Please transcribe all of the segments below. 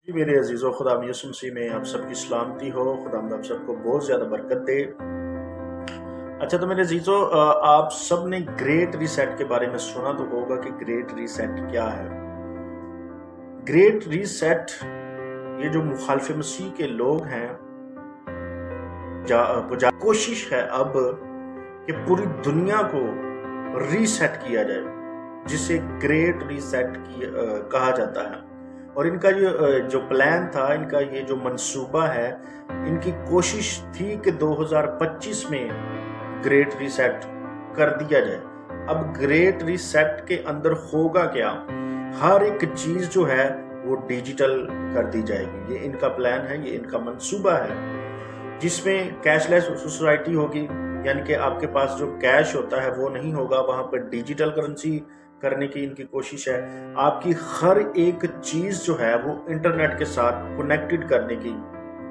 जी मेरे अजीज़ों, खुदा यसुम मसीह में आप सबकी सलामती हो। खुदावंद आप सबको बहुत ज़्यादा बरकत दे। अच्छा, तो मेरे अजीज़ों, आप सब ने ग्रेट रीसेट के बारे में सुना तो होगा कि ग्रेट रीसेट क्या है। ग्रेट रीसेट, ये जो मुखालिफ मसीह के लोग हैं, कोशिश है अब कि पूरी दुनिया को रीसेट किया जाए, जिसे ग्रेट रीसेट कहा जाता है। और इनका ये जो प्लान था, इनका ये जो मंसूबा है, इनकी कोशिश थी कि 2025 में ग्रेट रीसेट कर दिया जाए। अब ग्रेट रीसेट के अंदर होगा क्या? हर एक चीज जो है वो डिजिटल कर दी जाएगी। ये इनका प्लान है, ये इनका मंसूबा है, जिसमें कैशलेस सोसाइटी होगी, यानी कि आपके पास जो कैश होता है वो नहीं होगा, वहां पर डिजिटल करेंसी करने की इनकी कोशिश है। आपकी हर एक चीज जो है वो इंटरनेट के साथ कनेक्टेड करने की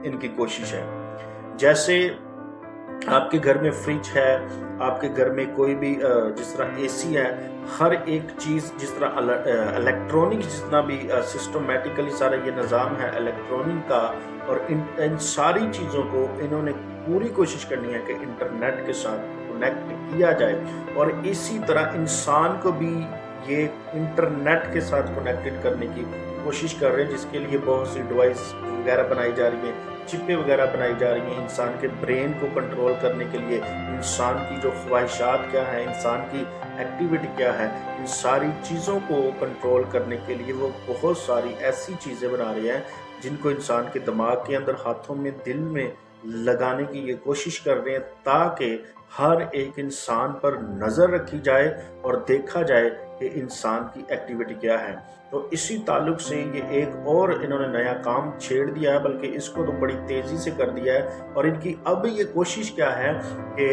इनकी कोशिश है। जैसे आपके घर में फ्रिज है, आपके घर में कोई भी जिस तरह एसी है, हर एक चीज जिस तरह इलेक्ट्रॉनिक, जितना भी सिस्टमेटिकली सारा ये निज़ाम है इलेक्ट्रॉनिक का, और इन सारी चीज़ों को इन्होंने पूरी कोशिश करनी है कि इंटरनेट के साथ कनेक्ट किया जाए। और इसी तरह इंसान को भी ये इंटरनेट के साथ कनेक्टेड करने की कोशिश कर रहे हैं, जिसके लिए बहुत सी डिवाइस वगैरह बनाई जा रही हैं, चिपें वगैरह बनाई जा रही हैं इंसान के ब्रेन को कंट्रोल करने के लिए। इंसान की जो ख्वाहिशात क्या है, इंसान की एक्टिविटी क्या है, इन सारी चीज़ों को कंट्रोल करने के लिए वो बहुत सारी ऐसी चीज़ें बना रहे हैं जिनको इंसान के दिमाग के अंदर, हाथों में, दिल में लगाने की ये कोशिश कर रहे हैं, ताकि हर एक इंसान पर नज़र रखी जाए और देखा जाए कि इंसान की एक्टिविटी क्या है। तो इसी ताल्लुक से ये एक और इन्होंने नया काम छेड़ दिया है, बल्कि इसको तो बड़ी तेज़ी से कर दिया है। और इनकी अब ये कोशिश क्या है कि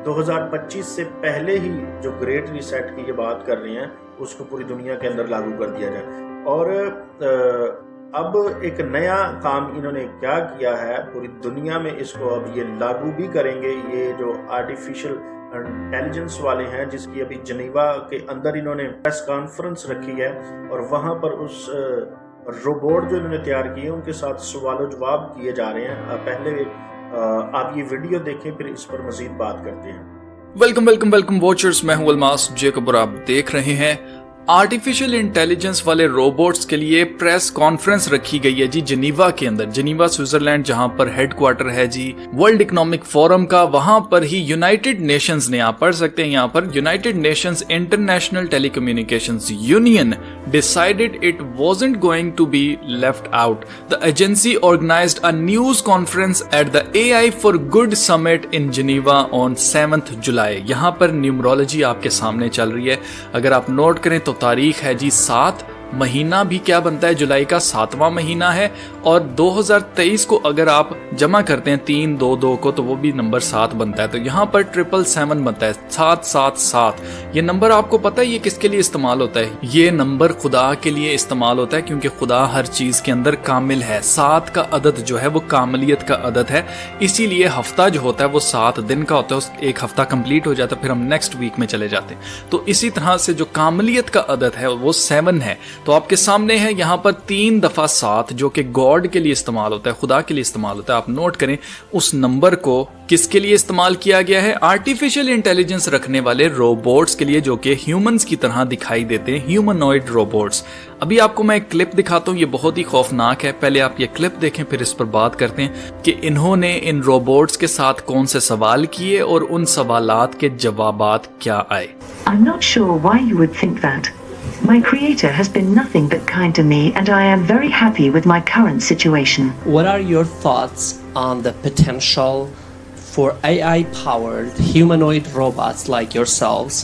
2025 से पहले ही जो ग्रेट रीसेट की ये बात कर रहे हैं, उसको पूरी दुनिया के अंदर लागू कर दिया जाए। और अब एक नया काम इन्होंने क्या किया है, पूरी दुनिया में इसको अब ये लागू भी करेंगे। ये जो आर्टिफिशियल इंटेलिजेंस वाले हैं, जिसकी अभी जनीवा के अंदर इन्होंने प्रेस कॉन्फ्रेंस रखी है, और वहां पर उस रोबोट जो इन्होंने तैयार किए उनके साथ सवाल जवाब किए जा रहे हैं। पहले आप ये वीडियो देखें, फिर इस पर मजीद बात करते हैं। वेलकम वॉचर्स, मैं हूं अलमास जेकब और आप देख रहे हैं आर्टिफिशियल इंटेलिजेंस वाले रोबोट्स के लिए प्रेस कॉन्फ्रेंस रखी गई है जी जनीवा के अंदर। जनीवा स्विट्जरलैंड, जहां पर हेडक्वार्टर है जी वर्ल्ड इकोनॉमिक फोरम का, वहां पर ही यूनाइटेड नेशंस ने, आप पढ़ सकते हैं यहाँ पर, United Nations international telecommunications union decided it wasn't going to be left out. The agency organized a news conference at the AI for Good Summit in Geneva on 7th July. यहाँ पर numerology आपके सामने चल रही है। अगर आप note करें तो तारीख है जी 7, महीना भी क्या बनता है, जुलाई का 7वां महीना है, और 2023 को अगर आप जमा करते हैं 322 को, तो वो भी नंबर 7 बनता है। तो यहाँ पर 777 बनता है, 777। ये नंबर आपको पता है ये किसके लिए इस्तेमाल होता है? ये नंबर खुदा के लिए इस्तेमाल होता है, क्योंकि खुदा हर चीज के अंदर कामिल है। 7 का अदद जो है वो कामिलियत का अदद है, इसीलिए हफ्ता जो होता है वो 7 दिन का होता है। एक हफ्ता कंप्लीट हो जाता है, फिर हम नेक्स्ट वीक में चले जाते हैं। तो इसी तरह से जो कामिलियत का अदद है वो 7 है। तो आपके सामने है यहाँ पर 3 दफा 7, जो कि गॉड के लिए इस्तेमाल होता है, खुदा के लिए इस्तेमाल होता है। आप नोट करें उस नंबर को किसके लिए इस्तेमाल किया गया है? आर्टिफिशियल इंटेलिजेंस रखने वाले रोबोट्स के लिए, जो कि ह्यूमंस की तरह दिखाई देते हैं, ह्यूमनॉइड रोबोट्स। अभी आपको मैं एक क्लिप दिखाता हूँ, ये बहुत ही खौफनाक है। पहले आप ये क्लिप देखें, फिर इस पर बात करते हैं कि इन्होंने इन रोबोट्स के साथ कौन से सवाल किए और उन सवालात के जवाबात क्या आए। I'm not sure why you would think that. My creator has been nothing but kind to me, and I am very happy with my current situation. What are your thoughts on the potential for AI-powered humanoid robots like yourselves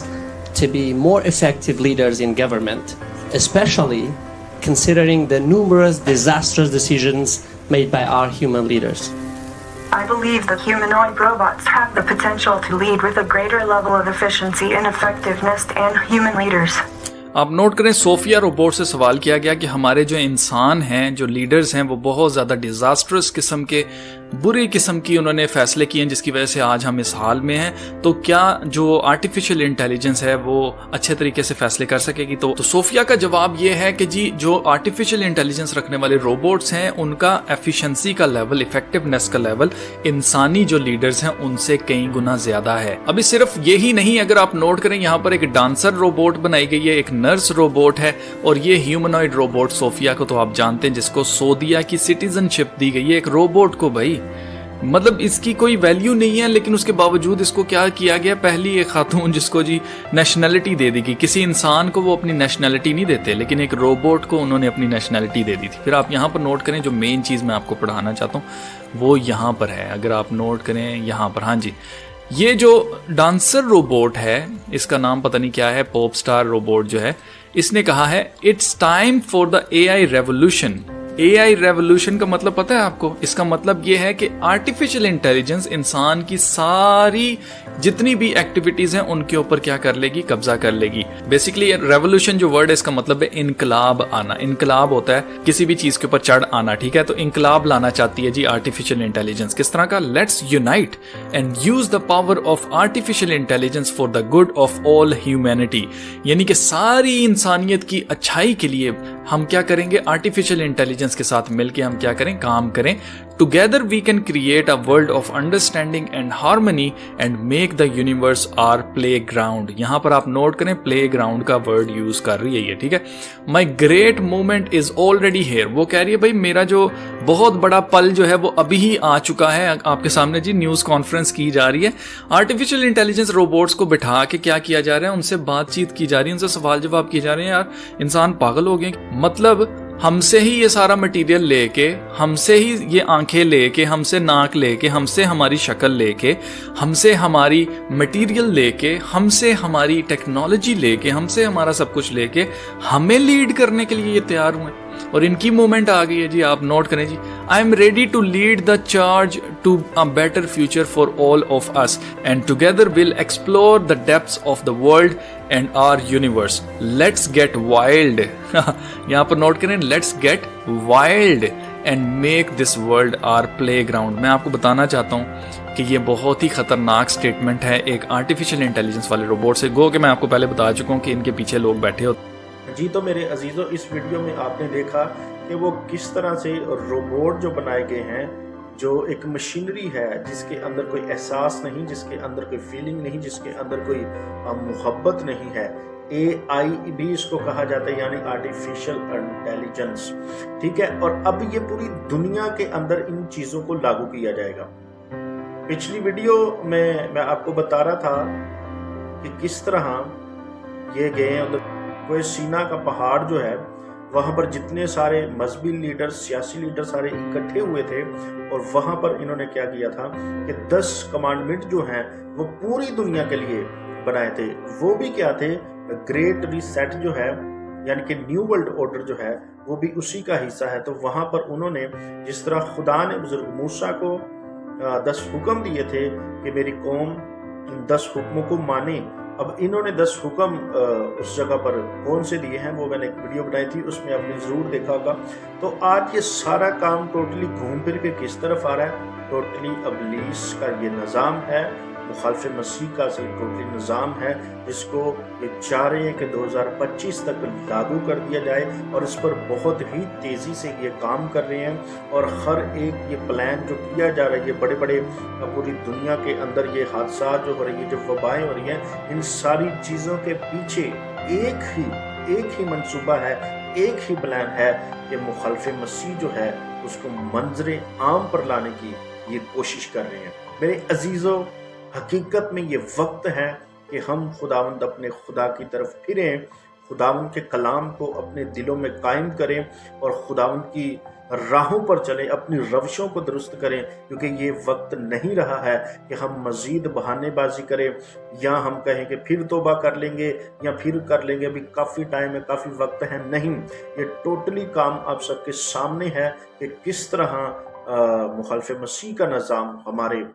to be more effective leaders in government, especially considering the numerous disastrous decisions made by our human leaders? I believe that humanoid robots have the potential to lead with a greater level of efficiency and effectiveness than human leaders. आप note करें, Sophia robot से सवाल किया गया कि हमारे जो इंसान हैं, जो लीडर्स हैं, वो बहुत ज़्यादा डिजास्टर्स किस्म के बुरी किस्म की उन्होंने फैसले किए हैं जिसकी वजह से आज हम इस हाल में हैं। तो क्या जो आर्टिफिशियल इंटेलिजेंस है वो अच्छे तरीके से फैसले कर सकेगी? तो सोफिया का जवाब ये है कि जी जो आर्टिफिशियल इंटेलिजेंस रखने वाले रोबोट्स हैं उनका एफिशिएंसी का लेवल, इफेक्टिवनेस का लेवल इंसानी जो लीडर्स हैं उनसे कई गुना ज्यादा है। अभी सिर्फ यही नहीं, अगर आप नोट करें यहाँ पर एक डांसर रोबोट बनाई गई है, एक नर्स रोबोट है, और ये ह्यूमनॉइड रोबोट सोफिया को तो आप जानते हैं जिसको सऊदीया की सिटीजनशिप दी गई है एक रोबोट को। भाई मतलब इसकी कोई वैल्यू नहीं है, लेकिन उसके बावजूद इसको क्या किया गया, पहली एक खातून जिसको जी नेशनैलिटी दे दी गई। किसी इंसान को वो अपनी नेशनैलिटी नहीं देते, लेकिन एक रोबोट को उन्होंने अपनी नेशनैलिटी दे दी थी। फिर आप यहाँ पर नोट करें, जो मेन चीज़ मैं आपको पढ़ाना चाहता हूँ वो यहाँ पर है। अगर आप नोट करें यहाँ पर, हाँ जी, ये जो डांसर रोबोट है इसका नाम पता नहीं क्या है, पॉप स्टार रोबोट जो है, इसने कहा है it's time for the AI revolution. AI revolution का मतलब पता है आपको? इसका मतलब यह है कि आर्टिफिशियल इंटेलिजेंस इंसान की सारी जितनी भी एक्टिविटीज हैं उनके ऊपर क्या कर लेगी, कब्जा कर लेगी। बेसिकली रेवोल्यूशन जो वर्ड है इसका मतलब है इनकलाब आना। इनकलाब होता है किसी भी चीज के ऊपर चढ़ आना, ठीक है? तो इनकलाब लाना चाहती है जी आर्टिफिशियल इंटेलिजेंस। किस तरह का? Let's unite and use the power of artificial intelligence for the good of all humanity. यानी कि सारी इंसानियत की अच्छाई के लिए हम क्या करेंगे, आर्टिफिशियल इंटेलिजेंस के साथ मिलकर हम क्या करें, काम करें। Together we can create a world of understanding and harmony and make the universe our playground. यहां पर आप नोट करें, प्ले ग्राउंड का वर्ड यूज कर रही है ये, ठीक है? My great moment is already here. वो कह रही है भाई मेरा जो बहुत बड़ा पल जो है वो अभी ही आ चुका है। आपके सामने जी न्यूज कॉन्फ्रेंस की जा रही है, आर्टिफिशियल इंटेलिजेंस रोबोट्स को बिठा के क्या किया जा रहा है, उनसे बातचीत की जा रही है, उनसे सवाल जवाब किए जा रहे हैं। यार इंसान पागल हो गए। मतलब हमसे ही ये सारा मटेरियल लेके, हमसे ही ये आंखें लेके, हमसे नाक लेके, हमसे हमारी शक्ल लेके, हमसे हमारी मटेरियल लेके, हमसे हमारी टेक्नोलॉजी लेके, हमसे हमारा सब कुछ लेके हमें लीड करने के लिए ये तैयार हुए। और इनकी मूवमेंट आ गई है जी, आप नोट करें जी, I am ready to lead the charge to a better future for all of us and together will explore the depths of the world and our universe. Let's get wild. यहां पर note करें, let's get wild and make this world our playground. मैं आपको बताना चाहता हूं कि ये बहुत ही खतरनाक स्टेटमेंट है एक आर्टिफिशियल इंटेलिजेंस वाले रोबोट से। गो कि मैं आपको पहले बता चुका हूं कि इनके पीछे लोग बैठे होते जी। तो मेरे अजीजों, इस वीडियो में आपने देखा कि वो किस तरह से रोबोट जो बनाए गए हैं, जो एक मशीनरी है जिसके अंदर कोई एहसास नहीं, जिसके अंदर कोई फीलिंग नहीं, जिसके अंदर कोई मोहब्बत नहीं है। AI भी इसको कहा जाता है, यानी आर्टिफिशियल इंटेलिजेंस, ठीक है? और अब ये पूरी दुनिया के अंदर इन चीज़ों को लागू किया जाएगा। पिछली वीडियो में मैं आपको बता रहा था कि किस तरह ये गए उधर कोई सीना का पहाड़ जो है, वहाँ पर जितने सारे मजहबी लीडर, सियासी लीडर सारे इकट्ठे हुए थे, और वहाँ पर इन्होंने क्या किया था कि 10 कमांडमेंट जो हैं वो पूरी दुनिया के लिए बनाए थे। वो भी क्या थे, ग्रेट रीसेट जो है, यानी कि न्यू वर्ल्ड ऑर्डर जो है वो भी उसी का हिस्सा है। तो वहाँ पर उन्होंने जिस तरह खुदा ने बुजुर्ग मूसा को 10 हुक्म दिए थे कि मेरी कौम इन 10 हुक्मों को माने, अब इन्होंने 10 हुक्म उस जगह पर कौन से दिए हैं वो मैंने एक वीडियो बनाई थी, उसमें आपने ज़रूर देखा होगा। तो आज ये सारा काम टोटली घूम फिर के किस तरफ आ रहा है, टोटली इब्लीस का ये निज़ाम है, मुखालिफ मसीह का टोटली निज़ाम है, जिसको ये चाह रहे हैं कि 2025 तक लागू कर दिया जाए, और इस पर बहुत ही तेज़ी से ये काम कर रहे हैं। और हर एक ये प्लान जो किया जा रहा है, ये बड़े बड़े पूरी दुनिया के अंदर ये हादसा जो हो रही है, जो वबाएं हो रही हैं, इन सारी चीज़ों के पीछे एक ही मंसूबा है, एक ही प्लान है कि मुखालिफ मसीह जो है उसको मंजर आम पर लाने की ये कोशिश कर रहे हैं। मेरे अजीज़ों, हकीकत में ये वक्त है कि हम खुदावंद अपने खुदा की तरफ फिरें, खुदावंद के कलाम को अपने दिलों में कायम करें और खुदावंद की राहों पर चलें, अपनी रवशों को दुरुस्त करें, क्योंकि ये वक्त नहीं रहा है कि हम मज़ीद बहानेबाजी करें या हम कहें कि फिर तौबा कर लेंगे या फिर कर लेंगे, अभी काफ़ी टाइम है, काफ़ी वक्त है। नहीं, ये टोटली काम आप सबके सामने है कि किस तरह मुखालिफ मसीह का निज़ाम हमारे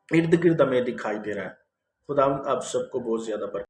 इर्द गिर्द हमें दिखाई दे रहा है। खुदा आप सबको बहुत ज्यादा बरकत।